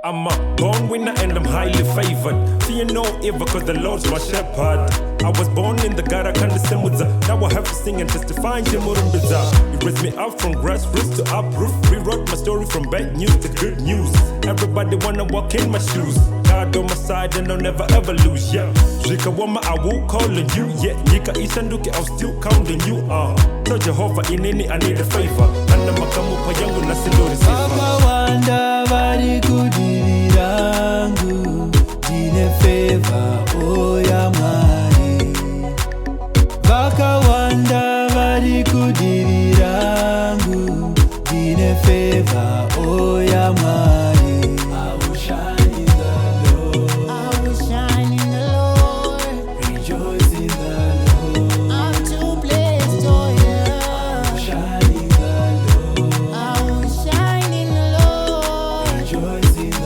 I'm a born winner and I'm highly favored. Fear no evil cause the Lord's my shepherd. I was born in the gutter, can't listen with that. Now I have to sing and testify in Jemurumbiza. You raised me up from grassroots to uproof. Rewrote my story from bad news to good news. Everybody wanna walk in my shoes. God on my side and I'll never ever lose, yeah. Zika wama, I will call on you, yeah. Nika isanduki, I'll still counting you, Tell Jehovah in any I need a favor. Anda makamupa yangu na sindori sifa. Wakawanda vari kudivirangu dine favor, oh ya Mwari. Wakawanda vari kudivirangu dine favor, oh ya Mwari. I will shine in the Lord. I will shine in the Lord. Rejoice in the Lord. I'm too blessed, oh yeah. Shine in the Lord. I will shine in the Lord. Rejoice in the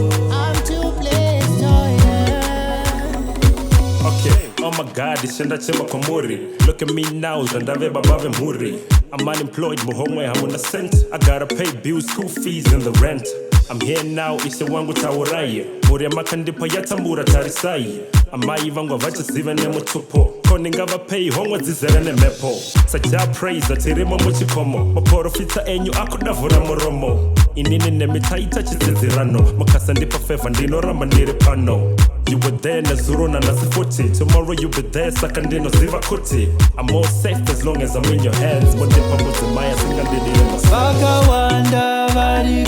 Lord. I'm too blessed, oh yeah. Okay, oh my God, ishenda chema kwa muri. Look at me now, zandave babave muri. I'm unemployed, muhomwe hamuna cent. I gotta pay bills, school fees and the rent. I'm here now, ishe wangu tawuraye. Muri amakandipa yatambura tarisai. Amai vangu vacha zive ne mutupo. Koni ngava pay hongwa zizere ne mepo. Sacha praise atirimo muchikomo. Maporofita enyu akudavura moromo. Inini ne mitaita chizizirano. Makasa ndipa feva ndino ramba ndire pano. You were there nazuru na nasifuti. Tomorrow you be there sakandino ziva kuti. I'm all safe as long as I'm in your hands. Mwandipa muzimaya singandini yema. Wakawanda vari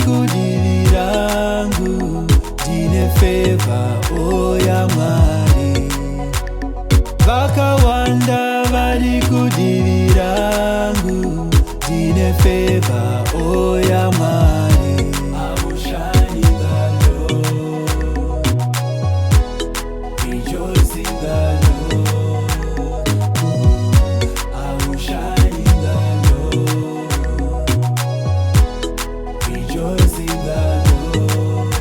kudivirangu dine favor, oh ya Mwari. Wakawanda vari kudivirangu dine favor, oh ya Mwari. I will shine in the Lord. Rejoice in the Lord. I will shine in the Lord. Rejoice in the Lord.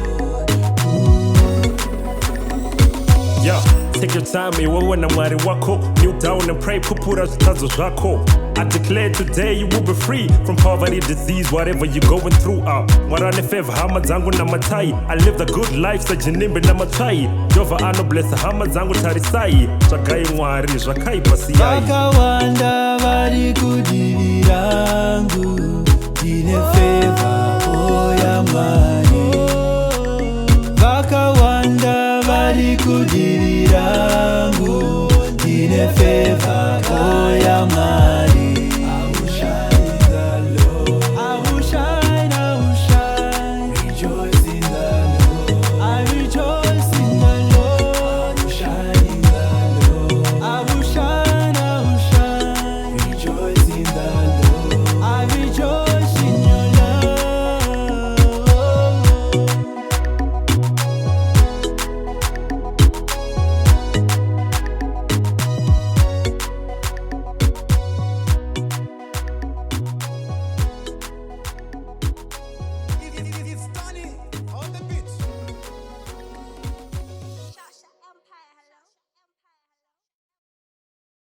Yeah, take your time, iwewe na mwari wako. Kneel down and pray, pupura zitazo zako. I declare today you will be free from poverty, disease, whatever you're going through. Mwarane favor, hama zangu na matai. I live the good life, sa jinimbe na matai. Jova ano blessa, hama zangu tarisai. Chagai mwari, jakai pasiyai. Wakawanda vari kudivirangu dine favor, oh ya Mwari. Wakawanda vari kudivirangu dine favor, oh ya Mwari.